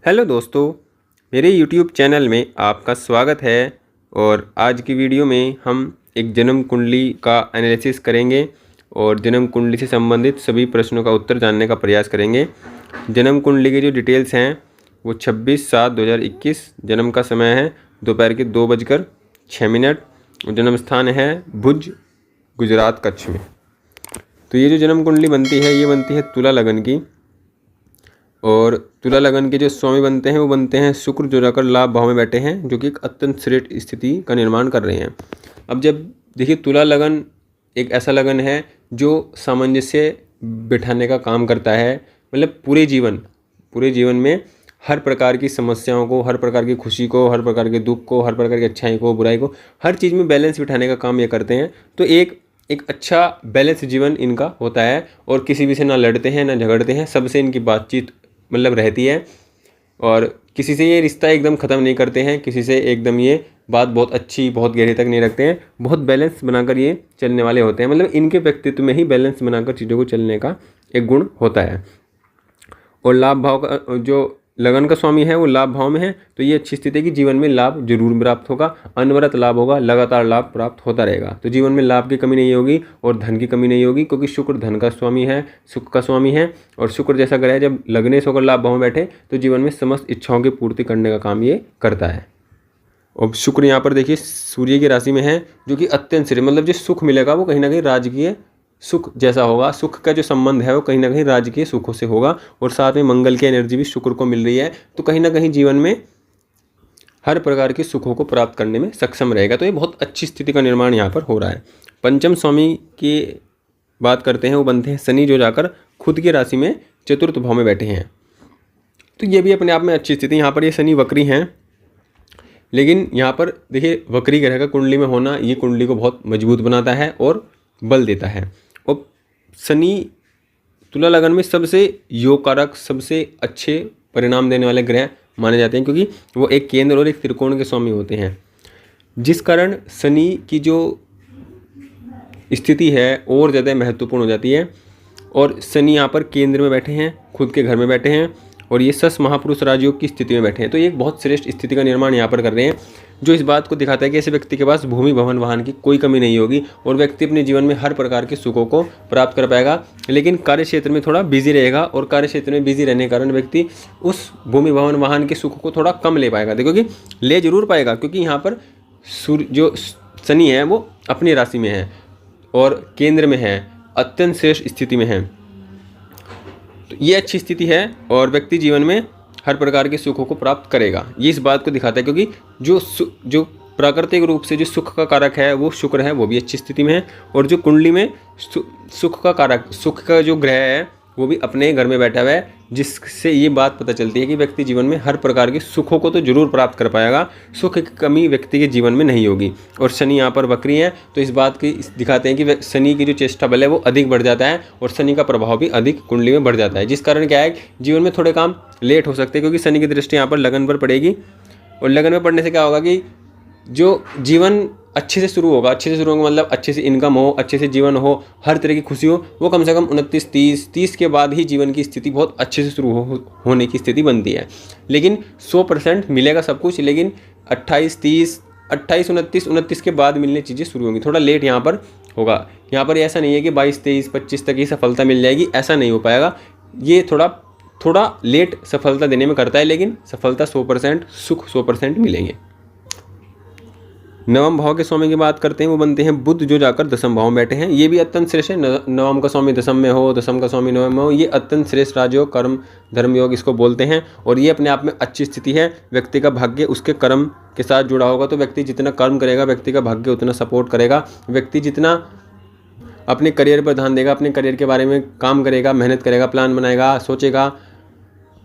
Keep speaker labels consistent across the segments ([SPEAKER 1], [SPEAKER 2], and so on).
[SPEAKER 1] Hello दोस्तों, मेरे YouTube channel में आपका स्वागत है। और आज की वीडियो में हम एक जन्म कुंडली का एनालिसिस करेंगे और जन्म कुंडली से संबंधित सभी प्रश्नों का उत्तर जानने का प्रयास करेंगे। जन्म कुंडली के जो डिटेल्स हैं वो 26/7/2021, जन्म का समय है दोपहर के 2:06 और जन्म स्थान है भुज, गुजरात, कच्छ में। तो ये जो जन्म कुंडली बनती है ये बनती है तुला लगन की, और तुला लगन के जो स्वामी बनते हैं वो बनते हैं शुक्र, जो जाकर लाभ भाव में बैठे हैं, जो कि एक अत्यंत श्रेष्ठ स्थिति का निर्माण कर रहे हैं। अब जब देखिए, तुला लगन एक ऐसा लगन है जो सामंजस्य बिठाने का काम करता है। मतलब पूरे जीवन में हर प्रकार की समस्याओं को, हर प्रकार की खुशी को, हर प्रकार के दुख को, हर प्रकार की अच्छाई को, बुराई को, हर चीज़ में बैलेंस बिठाने का काम ये करते हैं। तो एक अच्छा बैलेंस जीवन इनका होता है, और किसी भी से ना लड़ते हैं ना झगड़ते हैं, सबसे इनकी बातचीत मतलब रहती है, और किसी से ये रिश्ता एकदम ख़त्म नहीं करते हैं, किसी से एकदम ये बात बहुत अच्छी, बहुत गहरे तक नहीं रखते हैं। बहुत बैलेंस बनाकर ये चलने वाले होते हैं। मतलब इनके व्यक्तित्व में ही बैलेंस बनाकर चीज़ों को चलने का एक गुण होता है। और लाभ भाव का जो लगन का स्वामी है वो लाभ भाव में है, तो ये अच्छी स्थिति है कि जीवन में लाभ जरूर प्राप्त होगा, अनवरत लाभ होगा, लगातार लाभ प्राप्त होता रहेगा। तो जीवन में लाभ की कमी नहीं होगी और धन की कमी नहीं होगी, क्योंकि शुक्र धन का स्वामी है, सुख का स्वामी है। और शुक्र जैसा ग्रह जब लग्नेश होकर लाभ भाव में बैठे तो जीवन में समस्त इच्छाओं की पूर्ति करने का काम ये करता है। और शुक्र यहाँ पर देखिए सूर्य की राशि में है, जो कि अत्यंत श्रेय, मतलब जो सुख मिलेगा वो कहीं ना कहीं राजकीय सुख जैसा होगा। सुख का जो संबंध है वो कहीं ना कहीं राजकीय सुखों से होगा, और साथ में मंगल की एनर्जी भी शुक्र को मिल रही है, तो कहीं ना कहीं जीवन में हर प्रकार के सुखों को प्राप्त करने में सक्षम रहेगा। तो ये बहुत अच्छी स्थिति का निर्माण यहाँ पर हो रहा है। पंचम स्वामी की बात करते हैं, वो बनते हैं शनि, जो जाकर खुद की राशि में चतुर्थ भाव में बैठे हैं। तो ये भी अपने आप में अच्छी स्थिति। यहाँ पर ये शनि वक्री हैं, लेकिन यहाँ पर देखिए वक्री ग्रह का कुंडली में होना ये कुंडली को बहुत मजबूत बनाता है और बल देता है। और शनि तुला लगन में सबसे योग कारक, सबसे अच्छे परिणाम देने वाले ग्रह माने जाते हैं, क्योंकि वो एक केंद्र और एक त्रिकोण के स्वामी होते हैं, जिस कारण शनि की जो स्थिति है और ज़्यादा महत्वपूर्ण हो जाती है। और शनि यहाँ पर केंद्र में बैठे हैं, खुद के घर में बैठे हैं, और ये सस महापुरुष राजयोग की स्थिति में बैठे हैं। तो ये एक बहुत श्रेष्ठ स्थिति का निर्माण यहाँ पर कर रहे हैं, जो इस बात को दिखाता है कि ऐसे व्यक्ति के पास भूमि, भवन, वाहन की कोई कमी नहीं होगी, और व्यक्ति अपने जीवन में हर प्रकार के सुखों को प्राप्त कर पाएगा। लेकिन कार्य क्षेत्र में थोड़ा बिजी रहेगा, और कार्य क्षेत्र में बिजी रहने के कारण व्यक्ति उस भूमि, भवन, वाहन के सुख को थोड़ा कम ले पाएगा। देखो कि ले जरूर पाएगा, क्योंकि यहाँ पर सूर्य जो शनि है वो अपनी राशि में है और केंद्र में है, अत्यंत श्रेष्ठ स्थिति में है। तो ये अच्छी स्थिति है, और व्यक्ति जीवन में हर प्रकार के सुखों को प्राप्त करेगा। ये इस बात को दिखाता है, क्योंकि जो प्राकृतिक रूप से जो सुख का कारक है वो शुक्र है, वो भी अच्छी स्थिति में है। और जो कुंडली में सुख का कारक, सुख का जो ग्रह है वो भी अपने घर में बैठा हुआ है, जिससे ये बात पता चलती है कि व्यक्ति जीवन में हर प्रकार के सुखों को तो जरूर प्राप्त कर पाएगा, सुख की कमी व्यक्ति के जीवन में नहीं होगी। और शनि यहाँ पर वक्री है, तो इस बात की दिखाते हैं कि शनि की जो चेष्टा बल है वो अधिक बढ़ जाता है, और शनि का प्रभाव भी अधिक कुंडली में बढ़ जाता है, जिस कारण क्या है जीवन में थोड़े काम लेट हो सकते हैं, क्योंकि शनि की दृष्टि यहाँ पर लगन पर पड़ेगी। और लगन में पड़ने से क्या होगा कि जो जीवन अच्छे से शुरू होगा, मतलब अच्छे से इनकम हो, अच्छे से जीवन हो, हर तरह की खुशी हो, वो कम से कम 29-30 के बाद ही जीवन की स्थिति बहुत अच्छे से शुरू होने की स्थिति बनती है। लेकिन 100% मिलेगा सब कुछ, लेकिन 28-29 के बाद मिलने चीज़ें शुरू होंगी, थोड़ा लेट यहाँ पर होगा। यहाँ पर ऐसा नहीं है कि 22-23-25 तक ही सफलता मिल जाएगी, ऐसा नहीं हो पाएगा। ये थोड़ा लेट सफलता देने में करता है, लेकिन सफलता 100%, सुख 100% मिलेंगे। नवम भाव के स्वामी की बात करते हैं, वो बनते हैं बुध, जो जाकर दसम भाव में बैठे हैं। ये भी अत्यंत श्रेष्ठ है। नवम का स्वामी दसम में हो, दसम का स्वामी नवम में हो, ये अत्यंत श्रेष्ठ राजयोग, कर्म धर्म योग इसको बोलते हैं। और ये अपने आप में अच्छी स्थिति है। व्यक्ति का भाग्य उसके कर्म के साथ जुड़ा होगा, तो व्यक्ति जितना कर्म करेगा व्यक्ति का भाग्य उतना सपोर्ट करेगा। व्यक्ति जितना अपने करियर पर ध्यान देगा, अपने करियर के बारे में काम करेगा, मेहनत करेगा, प्लान बनाएगा, सोचेगा,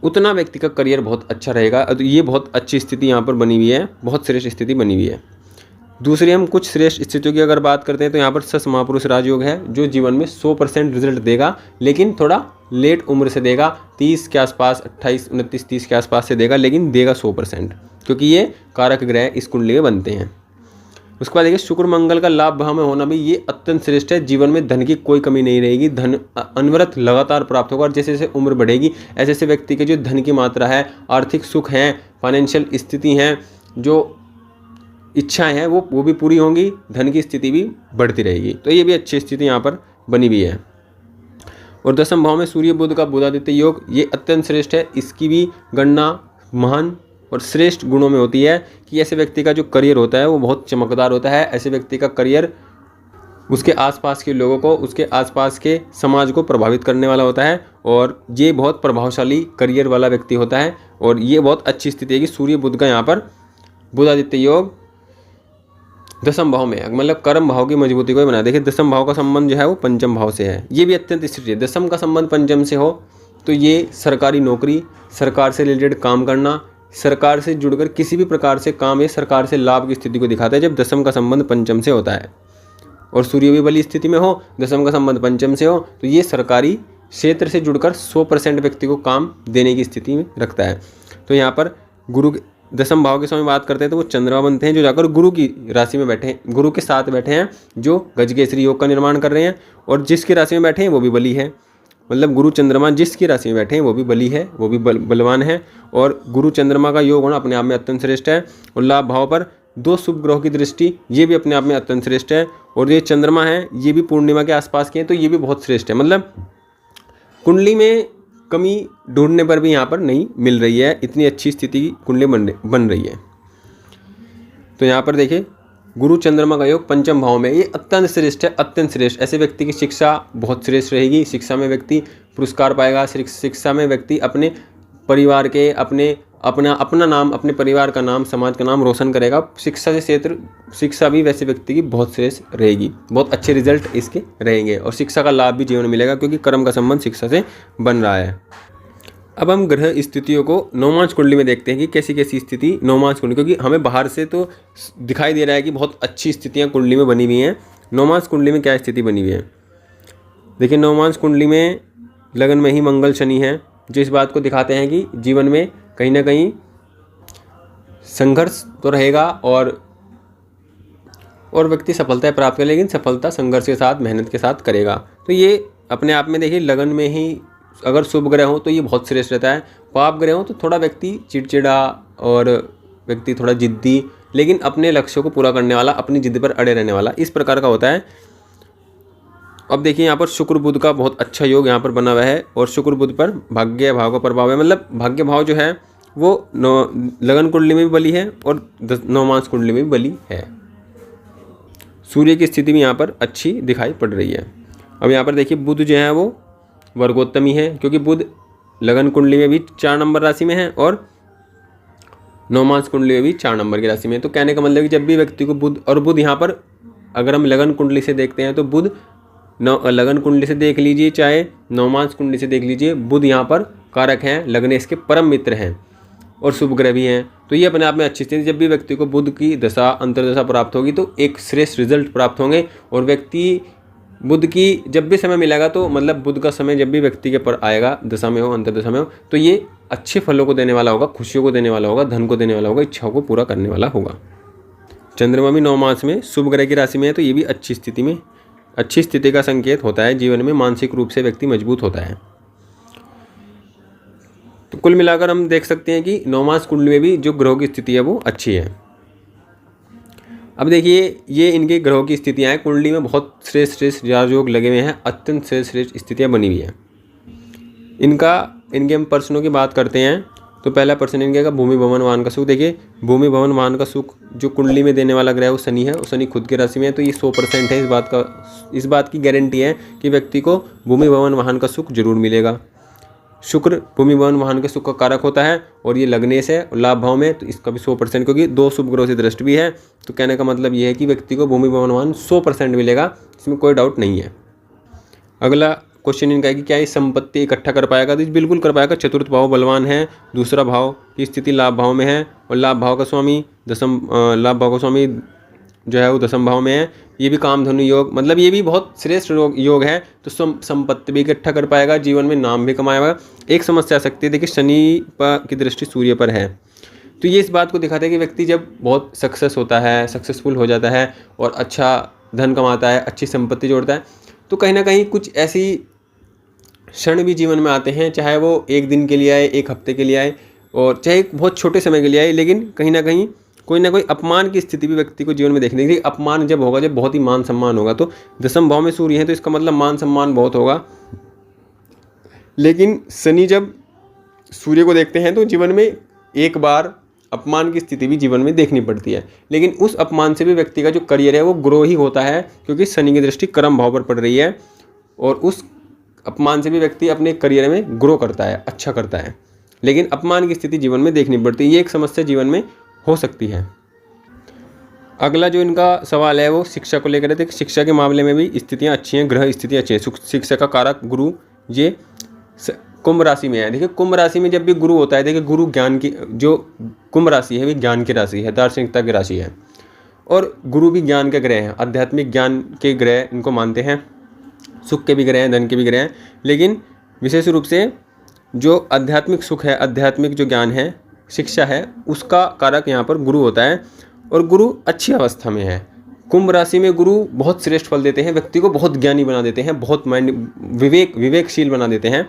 [SPEAKER 1] उतना व्यक्ति का करियर बहुत अच्छा रहेगा। तो ये बहुत अच्छी स्थिति यहाँ पर बनी हुई है, बहुत श्रेष्ठ स्थिति बनी हुई है। दूसरी हम कुछ श्रेष्ठ स्थितियों की अगर बात करते हैं, तो यहाँ पर सस महापुरुष राजयोग है, जो जीवन में 100% रिजल्ट देगा, लेकिन थोड़ा लेट उम्र से देगा। 30 के आसपास, 28, 29, 30 के आसपास से देगा, लेकिन देगा 100%, क्योंकि ये कारक ग्रह इस कुंडली में बनते हैं। उसके बाद देखिए शुक्र मंगल का लाभ भाव में होना भी ये अत्यंत श्रेष्ठ है। जीवन में धन की कोई कमी नहीं रहेगी, धन अनवरत लगातार प्राप्त होगा और जैसे जैसे उम्र बढ़ेगी ऐसे ऐसे व्यक्ति के जो धन की मात्रा है, आर्थिक सुख है, फाइनेंशियल स्थिति है, जो इच्छाएं हैं वो भी पूरी होंगी, धन की स्थिति भी बढ़ती रहेगी। तो ये भी अच्छी स्थिति यहाँ पर बनी हुई है। और दसम भाव में सूर्य बुध का बुधादित्य योग ये अत्यंत श्रेष्ठ है। इसकी भी गणना महान और श्रेष्ठ गुणों में होती है कि ऐसे व्यक्ति का जो करियर होता है वो बहुत चमकदार होता है। ऐसे व्यक्ति का करियर उसके आसपास के लोगों को, उसके आसपास के समाज को प्रभावित करने वाला होता है और ये बहुत प्रभावशाली करियर वाला व्यक्ति होता है। और ये बहुत अच्छी स्थिति है कि सूर्य बुध का यहाँ पर बुधादित्य योग दसम भाव में, मतलब कर्म भाव की मजबूती को ही बना। देखिए दसम भाव का संबंध जो है वो पंचम भाव से है, ये भी अत्यंत स्थिति है। दसम का संबंध पंचम से हो तो ये सरकारी नौकरी, सरकार से रिलेटेड काम करना, सरकार से जुड़कर किसी भी प्रकार से काम या सरकार से लाभ की स्थिति को दिखाता है जब दसम का संबंध पंचम से होता है। और सूर्य भी बली स्थिति में हो, दसम का संबंध पंचम से हो तो ये सरकारी क्षेत्र से जुड़कर 100% व्यक्ति को काम देने की स्थिति में रखता है। तो यहाँ पर गुरु दसम भाव के समय बात करते हैं तो वो चंद्रमा बनते हैं जो जाकर गुरु की राशि में बैठे हैं, गुरु के साथ बैठे हैं, जो गजकेसरी योग का निर्माण कर रहे हैं। और जिसकी राशि में बैठे हैं वो भी बली है, मतलब गुरु चंद्रमा जिसकी राशि में बैठे हैं वो भी बली है, वो भी बलवान है। और गुरु चंद्रमा का योग होना अपने आप में अत्यंत श्रेष्ठ है। और लाभ भाव पर 2 शुभ ग्रहों की दृष्टि ये भी अपने आप में अत्यंत श्रेष्ठ है। और ये चंद्रमा है ये भी पूर्णिमा के आसपास के हैं तो ये भी बहुत श्रेष्ठ है। मतलब कुंडली में कमी ढूंढने पर भी यहाँ पर नहीं मिल रही है, इतनी अच्छी स्थिति की कुंडली बन रही है। तो यहाँ पर देखिए गुरु चंद्रमा का योग पंचम भाव में, ये अत्यंत श्रेष्ठ है, अत्यंत श्रेष्ठ। ऐसे व्यक्ति की शिक्षा बहुत श्रेष्ठ रहेगी, शिक्षा में व्यक्ति पुरस्कार पाएगा, शिक्षा में व्यक्ति अपने परिवार के अपना नाम, अपने परिवार का नाम, समाज का नाम रोशन करेगा। शिक्षा से क्षेत्र, शिक्षा भी वैसे व्यक्ति की बहुत श्रेष्ठ रहेगी, बहुत अच्छे रिजल्ट इसके रहेंगे और शिक्षा का लाभ भी जीवन में मिलेगा क्योंकि कर्म का संबंध शिक्षा से बन रहा है। अब हम ग्रह स्थितियों को नवमांश कुंडली में देखते हैं कि कैसी कैसी स्थिति नवमांश कुंडली, क्योंकि हमें बाहर से तो दिखाई दे रहा है कि बहुत अच्छी स्थितियाँ कुंडली में बनी हुई हैं। नवमांश कुंडली में क्या स्थिति बनी हुई है देखिए। नवमांश कुंडली में लगन में ही मंगल शनि है जो इस बात को दिखाते हैं कि जीवन में कहीं ना कहीं संघर्ष तो रहेगा और व्यक्ति सफलता प्राप्त करेगा, लेकिन सफलता संघर्ष के साथ, मेहनत के साथ करेगा। तो ये अपने आप में देखिए लगन में ही अगर शुभ ग्रह हो तो ये बहुत श्रेष्ठ रहता है। पाप ग्रह हो तो थोड़ा व्यक्ति चिड़चिड़ा और व्यक्ति थोड़ा जिद्दी, लेकिन अपने लक्ष्यों को पूरा करने वाला, अपनी जिद पर अड़े रहने वाला, इस प्रकार का होता है। अब देखिए यहाँ पर शुक्र बुध का बहुत अच्छा योग यहाँ पर बना हुआ है और शुक्र बुध पर भाग्य भाव का प्रभाव है। मतलब भाग्य भाव जो है वो लगन कुंडली में भी बली है और नवमांश कुंडली में भी बली है। सूर्य की स्थिति भी यहाँ पर अच्छी दिखाई पड़ रही है। अब यहाँ पर देखिए बुध जो है वो वर्गोत्तमी है क्योंकि बुध लगन कुंडली में भी 4 नंबर राशि में है और नवमांश कुंडली में भी 4 नंबर की राशि में है। तो कहने का मतलब कि जब भी व्यक्ति को बुध, और बुध यहाँ पर अगर हम लगन कुंडली से देखते हैं तो बुध लगन कुंडली से देख लीजिए चाहे नवमांश कुंडली से देख लीजिए, बुध यहाँ पर कारक हैं, लगनेश के परम मित्र हैं और शुभ ग्रह भी हैं। तो ये अपने आप में अच्छी स्थिति। जब भी व्यक्ति को बुध की दशा अंतर्दशा प्राप्त होगी तो एक श्रेष्ठ रिजल्ट प्राप्त होंगे और व्यक्ति बुध की जब भी समय मिलेगा तो मतलब बुध का समय जब भी व्यक्ति के पर आएगा, दशा में हो अंतर्दशा में हो, तो ये अच्छे फलों को देने वाला होगा, खुशियों को देने वाला होगा, धन को देने वाला होगा, इच्छाओं को पूरा करने वाला होगा। चंद्रमा भी नवमांश में शुभ ग्रह की राशि में है तो ये भी अच्छी स्थिति का संकेत होता है। जीवन में मानसिक रूप से व्यक्ति मजबूत होता है। तो कुल मिलाकर हम देख सकते हैं कि नवमांश कुंडली में भी जो ग्रहों की स्थिति है वो अच्छी है। अब देखिए ये इनके ग्रहों की स्थितियां हैं, कुंडली में बहुत श्रेष्ठ राजयोग लगे हुए हैं, अत्यंत श्रेष्ठ स्थितियां बनी हुई हैं। इनके हम पर्सनों की बात करते हैं तो पहला पर्सन इनके का भूमि भवन वाहन का सुख। देखिए भूमि भवन वाहन का सुख जो कुंडली में देने वाला ग्रह वो शनि है और शनि खुद की राशि में है तो ये 100% है। इस बात की गारंटी है कि व्यक्ति को भूमि भवन वाहन का सुख जरूर मिलेगा। शुक्र भूमि भवन वाहन के सुख का कारक होता है और ये लगनेश है और लाभ भाव में, तो इसका भी 100%, क्योंकि 2 शुभ ग्रहों से दृष्टि भी है। तो कहने का मतलब ये है कि व्यक्ति को भूमि भवन वाहन 100% मिलेगा, इसमें कोई डाउट नहीं है। अगला क्वेश्चन इनका है कि क्या ये संपत्ति इकट्ठा कर पाएगा, तो बिल्कुल कर पाएगा। चतुर्थ भाव बलवान है, दूसरा भाव की स्थिति लाभ भाव में है और लाभ भाव का स्वामी जो है वो दसम भाव में है। ये भी कामधनु योग, मतलब ये भी बहुत श्रेष्ठ योग है। तो संपत्ति भी इकट्ठा कर पाएगा, जीवन में नाम भी कमाएगा। एक समस्या आ सकती है, देखिए शनि की दृष्टि सूर्य पर है तो ये इस बात को दिखाता है कि व्यक्ति जब बहुत सक्सेसफुल हो जाता है और अच्छा धन कमाता है, अच्छी संपत्ति जोड़ता है, तो कहीं ना कहीं कुछ ऐसी क्षण भी जीवन में आते हैं, चाहे वो एक दिन के लिए आए, एक हफ्ते के लिए आए, और चाहे एक बहुत छोटे समय के लिए आए, लेकिन कहीं ना कहीं कोई ना कोई अपमान की स्थिति भी व्यक्ति को जीवन में देखने की। अपमान जब होगा, जब बहुत ही मान सम्मान होगा, तो दसम भाव में सूर्य है तो इसका मतलब मान सम्मान बहुत होगा। लेकिन शनि जब सूर्य को देखते हैं तो जीवन में एक बार अपमान की स्थिति भी जीवन में देखनी पड़ती है, लेकिन उस अपमान से भी व्यक्ति का जो करियर है वो ग्रो ही होता है, क्योंकि शनि की दृष्टि कर्म भाव पर पड़ रही है, और उस अपमान से भी व्यक्ति अपने करियर में ग्रो करता है, अच्छा करता है। लेकिन अपमान की स्थिति जीवन में देखनी पड़ती है, ये एक समस्या जीवन में हो सकती है। अगला जो इनका सवाल है वो शिक्षा को लेकर है। देखिए शिक्षा के मामले में भी स्थितियाँ अच्छी हैं, ग्रह स्थितियाँ अच्छी हैं। शिक्षा का कारक गुरु ये कुंभ राशि में है। देखिए कुंभ राशि में जब भी गुरु होता है, देखिए गुरु ज्ञान की, जो कुंभ राशि है वो ज्ञान की राशि है, दार्शनिकता की राशि है, और गुरु भी ज्ञान के ग्रह हैं, आध्यात्मिक ज्ञान के ग्रह इनको मानते हैं, सुख के भी ग्रह हैं, धन के भी ग्रह हैं। लेकिन विशेष रूप से जो आध्यात्मिक सुख है, आध्यात्मिक जो ज्ञान है, शिक्षा है, उसका कारक यहाँ पर गुरु होता है, और गुरु अच्छी अवस्था में है। कुंभ राशि में गुरु बहुत श्रेष्ठ फल देते हैं, व्यक्ति को बहुत ज्ञानी बना देते हैं, बहुत विवेकशील बना देते हैं।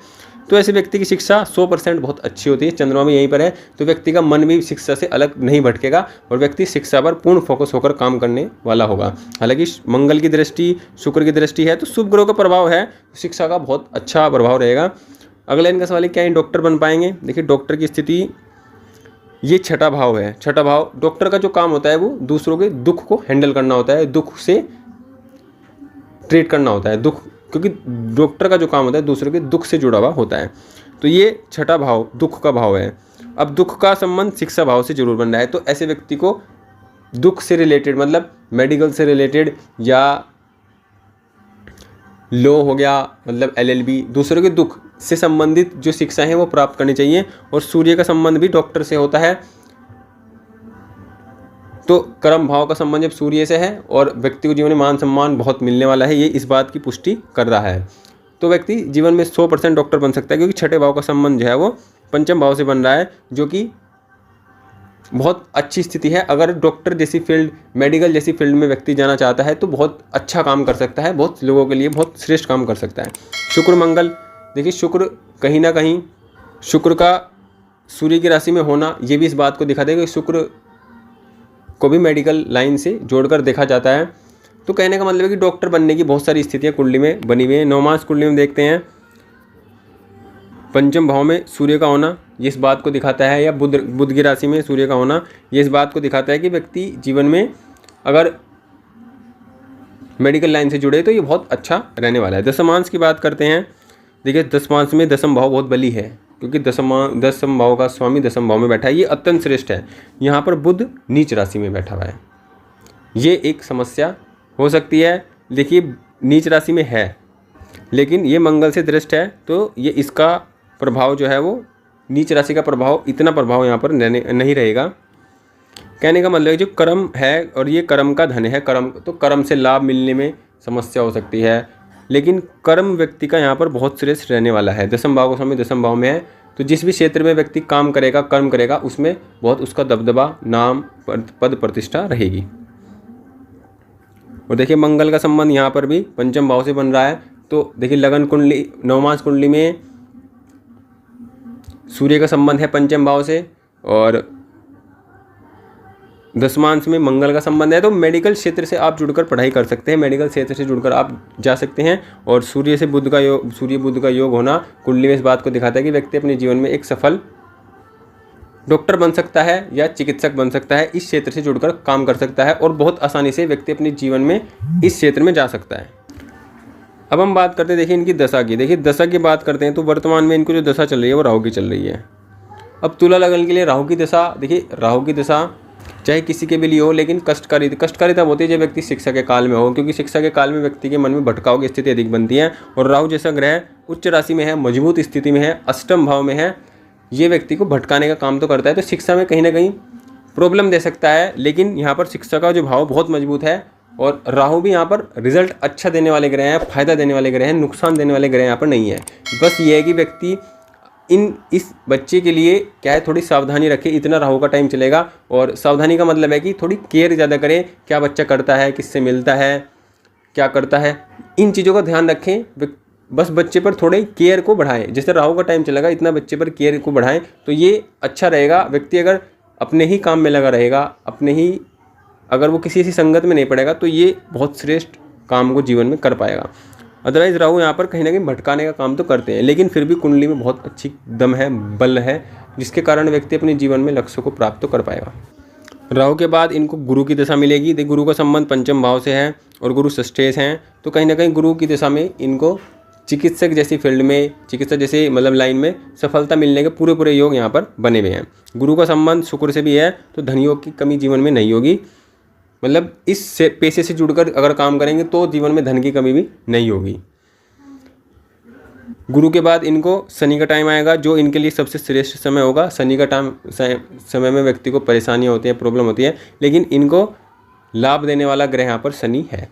[SPEAKER 1] तो ऐसे व्यक्ति की शिक्षा 100% बहुत अच्छी होती है। चंद्रमा में यहीं पर है, तो व्यक्ति का मन भी शिक्षा से अलग नहीं भटकेगा, और व्यक्ति शिक्षा पर पूर्ण फोकस होकर काम करने वाला होगा। हालांकि मंगल की दृष्टि, शुक्र की दृष्टि है, तो शुभ ग्रह का प्रभाव है, शिक्षा का बहुत अच्छा प्रभाव रहेगा। अगला इनका सवाल है, क्या ये डॉक्टर बन पाएंगे? देखिए डॉक्टर की स्थिति, ये छठा भाव है। छठा भाव, डॉक्टर का जो काम होता है वो दूसरों के दुख को हैंडल करना होता है, दुख से ट्रीट करना होता है, दुख, क्योंकि डॉक्टर का जो काम होता है दूसरों के दुख से जुड़ा हुआ होता है। तो ये छठा भाव दुख का भाव है। अब दुख का संबंध शिक्षा भाव से जरूर बन रहा है, तो ऐसे व्यक्ति को दुख से रिलेटेड, मतलब मेडिकल से रिलेटेड या लॉ हो गया, मतलब LLB, दूसरों के दुख से संबंधित जो शिक्षा है वो प्राप्त करनी चाहिए। और सूर्य का संबंध भी डॉक्टर से होता है, तो कर्म भाव का संबंध जब सूर्य से है और व्यक्ति को जीवन में मान सम्मान बहुत मिलने वाला है, ये इस बात की पुष्टि कर रहा है। तो व्यक्ति जीवन में 100% डॉक्टर बन सकता है, क्योंकि छठे भाव का संबंध जो है वो पंचम भाव से बन रहा है, जो कि बहुत अच्छी स्थिति है। अगर डॉक्टर जैसी फील्ड, मेडिकल जैसी फील्ड में व्यक्ति जाना चाहता है तो बहुत अच्छा काम कर सकता है, बहुत लोगों के लिए बहुत श्रेष्ठ काम कर सकता है। शुक्र मंगल, देखिए शुक्र कहीं ना कहीं, शुक्र का सूर्य की राशि में होना ये भी इस बात को दिखाता है कि शुक्र को भी मेडिकल लाइन से जोड़कर देखा जाता है। तो कहने का मतलब है कि डॉक्टर बनने की बहुत सारी स्थितियाँ कुंडली में बनी हुई हैं। नवमास कुंडली में देखते हैं, पंचम भाव में सूर्य का होना ये इस बात को दिखाता है, या बुध की राशि में सूर्य का होना ये इस बात को दिखाता है कि व्यक्ति जीवन में अगर मेडिकल लाइन से जुड़े तो ये बहुत अच्छा रहने वाला है। दशमांश की बात करते हैं। देखिए दशमांश में दसम भाव बहुत बली है, क्योंकि दसम भाव का स्वामी दसम भाव में बैठा है, ये अत्यंत श्रेष्ठ है। यहाँ पर बुध नीच राशि में बैठा हुआ है, ये एक समस्या हो सकती है। देखिए नीच राशि में है, लेकिन ये मंगल से दृष्ट है, तो ये इसका प्रभाव जो है वो नीच राशि का प्रभाव, इतना प्रभाव यहाँ पर नहीं रहेगा। कहने का मतलब है जो कर्म है, और ये कर्म का धन है, कर्म तो कर्म से लाभ मिलने में समस्या हो सकती है, लेकिन कर्म व्यक्ति का यहाँ पर बहुत श्रेष्ठ रहने वाला है। दसम भाव का समय दसम भाव में है, तो जिस भी क्षेत्र में व्यक्ति काम करेगा, कर्म करेगा, उसमें बहुत उसका दबदबा, नाम, पद प्रतिष्ठा रहेगी। और देखिए मंगल का संबंध यहाँ पर भी पंचम भाव से बन रहा है। तो देखिए लगन कुंडली, नवमास कुंडली में सूर्य का संबंध है पंचम भाव से, और दशमांश में मंगल का संबंध है। तो मेडिकल क्षेत्र से आप जुड़कर पढ़ाई कर सकते हैं, मेडिकल क्षेत्र से जुड़कर आप जा सकते हैं। और सूर्य से बुध का योग, सूर्य बुध का योग होना कुंडली में इस बात को दिखाता है कि व्यक्ति अपने जीवन में एक सफल डॉक्टर बन सकता है या चिकित्सक बन सकता है, इस क्षेत्र से जुड़कर काम कर सकता है, और बहुत आसानी से व्यक्ति अपने जीवन में इस क्षेत्र में जा सकता है। अब हम बात करते हैं देखिए इनकी दशा की। देखिए दशा की बात करते हैं तो वर्तमान में इनको जो दशा चल रही है वो राहु की चल रही है। अब तुला लगन के लिए राहु की दशा, देखिए राहु की दशा चाहे किसी के भी लिए हो, लेकिन कष्टकारी तब होती है जब व्यक्ति शिक्षा के काल में हो, क्योंकि शिक्षा के काल में व्यक्ति के मन में भटकाव की स्थिति अधिक बनती है। और राहु जैसा ग्रह उच्च राशि में है, मजबूत स्थिति में है, अष्टम भाव में है, ये व्यक्ति को भटकाने का काम तो करता है, तो शिक्षा में कहीं ना कहीं प्रॉब्लम दे सकता है। लेकिन यहाँ पर शिक्षा का जो भाव बहुत मजबूत है, और राहु भी यहाँ पर रिजल्ट अच्छा देने वाले ग्रह हैं, फायदा देने वाले ग्रह हैं, नुकसान देने वाले ग्रह यहाँ पर नहीं है। बस ये है कि व्यक्ति इस बच्चे के लिए क्या है, थोड़ी सावधानी रखें। इतना राहु का टाइम चलेगा, और सावधानी का मतलब है कि थोड़ी केयर ज़्यादा करें, क्या बच्चा करता है, किससे मिलता है, क्या करता है, इन चीज़ों का ध्यान रखें। बस बच्चे पर थोड़े केयर को बढ़ाएं। जैसे राहु का टाइम चलेगा, इतना बच्चे पर केयर को बढ़ाएं तो ये अच्छा रहेगा। व्यक्ति अगर अपने ही काम में लगा रहेगा, अपने ही अगर वो किसी ऐसी संगत में नहीं पड़ेगा तो ये बहुत श्रेष्ठ काम को जीवन में कर पाएगा। अदरवाइज़ राहु यहाँ पर कहीं ना कहीं भटकाने का काम तो करते हैं, लेकिन फिर भी कुंडली में बहुत अच्छी दम है, बल है, जिसके कारण व्यक्ति अपने जीवन में लक्ष्य को प्राप्त तो कर पाएगा। राहु के बाद इनको गुरु की दशा मिलेगी। देखिए गुरु का संबंध पंचम भाव से है और गुरु षष्ठेश हैं, तो कहीं ना कहीं गुरु की दशा में इनको चिकित्सक जैसी फील्ड में, चिकित्सा जैसे मतलब लाइन में सफलता मिलने के पूरे पूरे योग यहाँ पर बने हुए हैं। गुरु का संबंध शुक्र से भी है, तो धन योग की कमी जीवन में नहीं होगी। मतलब इस पेशे से जुड़कर अगर काम करेंगे तो जीवन में धन की कमी भी नहीं होगी। गुरु के बाद इनको शनि का टाइम आएगा, जो इनके लिए सबसे श्रेष्ठ समय होगा। शनि का टाइम समय में व्यक्ति को परेशानियां होती हैं, प्रॉब्लम होती है, लेकिन इनको लाभ देने वाला ग्रह यहाँ पर शनि है।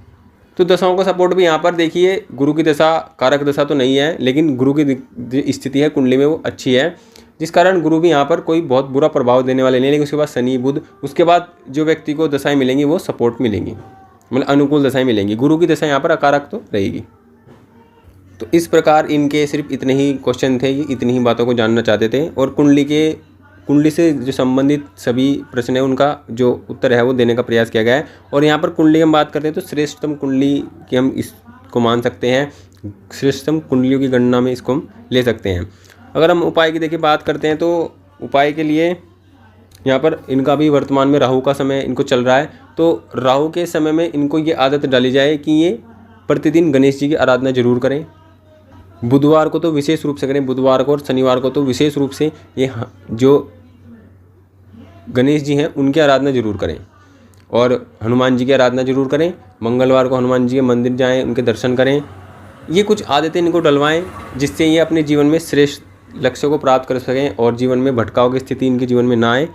[SPEAKER 1] तो दशाओं का सपोर्ट भी यहाँ पर देखिए, गुरु की दशा कारक दशा तो नहीं है, लेकिन गुरु की स्थिति है कुंडली में वो अच्छी है, जिस कारण गुरु भी यहाँ पर कोई बहुत बुरा प्रभाव देने वाले नहीं। लेकिन उसके बाद शनि बुध, उसके बाद जो व्यक्ति को दशाएं मिलेंगी वो सपोर्ट मिलेंगी, मतलब अनुकूल दशाएं मिलेंगी। गुरु की दशा यहाँ पर अकारक तो रहेगी। तो इस प्रकार इनके सिर्फ इतने ही क्वेश्चन थे, इतनी ही बातों को जानना चाहते थे, और कुंडली से जो संबंधित सभी प्रश्न है उनका जो उत्तर है वो देने का प्रयास किया गया है। और यहाँ पर कुंडली हम बात करते हैं तो श्रेष्ठतम कुंडली की हम इसको मान सकते हैं, श्रेष्ठतम कुंडलियों की गणना में इसको हम ले सकते हैं। अगर हम उपाय की देखिए बात करते हैं तो उपाय के लिए यहाँ पर इनका भी वर्तमान में राहु का समय इनको चल रहा है, तो राहु के समय में इनको ये आदत डाली जाए कि ये प्रतिदिन गणेश जी की आराधना जरूर करें। बुधवार को तो विशेष रूप से करें, बुधवार को और शनिवार को तो विशेष रूप से ये जो गणेश जी हैं उनकी आराधना जरूर करें, और हनुमान जी की आराधना जरूर करें। मंगलवार को हनुमान जी के मंदिर जाएं, उनके दर्शन करें। ये कुछ आदतें इनको डलवाएं जिससे ये अपने जीवन में श्रेष्ठ लक्ष्य को प्राप्त कर सकें और जीवन में भटकाव की स्थिति इनके जीवन में ना आए।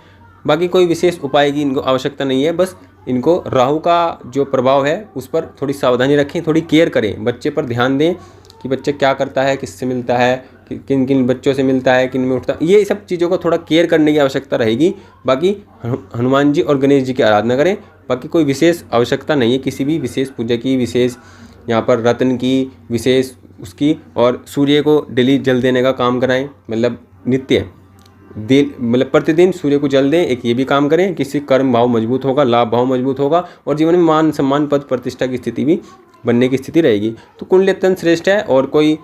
[SPEAKER 1] बाकी कोई विशेष उपाय की इनको आवश्यकता नहीं है, बस इनको राहु का जो प्रभाव है उस पर थोड़ी सावधानी रखें, थोड़ी केयर करें, बच्चे पर ध्यान दें कि बच्चा क्या करता है, किससे मिलता है, किन किन बच्चों से मिलता है, किन में उठता है, ये सब चीज़ों को थोड़ा केयर करने की आवश्यकता रहेगी। बाकी हनुमान जी और गणेश जी की आराधना करें, बाकी कोई विशेष आवश्यकता नहीं है किसी भी विशेष पूजा की, विशेष यहाँ पर रत्न की, विशेष उसकी। और सूर्य को डेली जल देने का काम कराएं, मतलब नित्य मतलब प्रतिदिन सूर्य को जल दें, एक ये भी काम करें। किसी कर्म भाव मजबूत होगा, लाभ भाव मजबूत होगा, और जीवन में मान सम्मान पद प्रतिष्ठा की स्थिति भी बनने की स्थिति रहेगी। तो कुंडली अत्यंत श्रेष्ठ है और कोई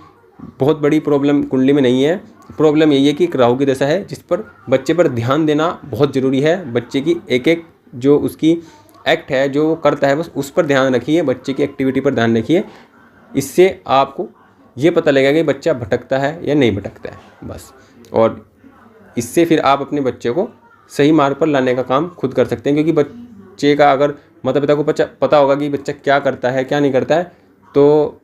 [SPEAKER 1] बहुत बड़ी प्रॉब्लम कुंडली में नहीं है। प्रॉब्लम यही है कि राहु की दशा है जिस पर बच्चे पर ध्यान देना बहुत ज़रूरी है। बच्चे की एक एक जो उसकी एक्ट है जो वो करता है बस उस पर ध्यान रखिए, बच्चे की एक्टिविटी पर ध्यान रखिए। इससे आपको ये पता लगेगा कि बच्चा भटकता है या नहीं भटकता है बस, और इससे फिर आप अपने बच्चे को सही मार्ग पर लाने का काम खुद कर सकते हैं। क्योंकि बच्चे का अगर माता पिता को पता होगा कि बच्चा क्या करता है क्या नहीं करता है, तो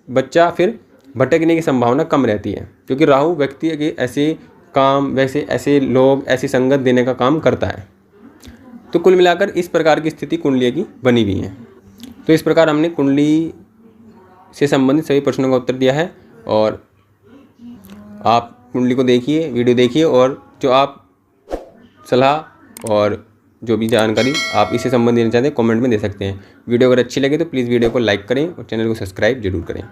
[SPEAKER 1] बच्चा फिर भटकने की संभावना कम रहती है, क्योंकि राहु व्यक्ति के ऐसे काम, वैसे ऐसे लोग, ऐसी संगत देने का काम करता है। तो कुल मिलाकर इस प्रकार की स्थिति कुंडली की बनी हुई है। तो इस प्रकार हमने कुंडली से संबंधित सभी प्रश्नों का उत्तर दिया है, और आप कुंडली को देखिए, वीडियो देखिए, और जो आप सलाह और जो भी जानकारी आप इससे संबंधित देना चाहते हैं कमेंट में दे सकते हैं। वीडियो अगर अच्छी लगे तो प्लीज़ वीडियो को लाइक करें और चैनल को सब्सक्राइब जरूर करें।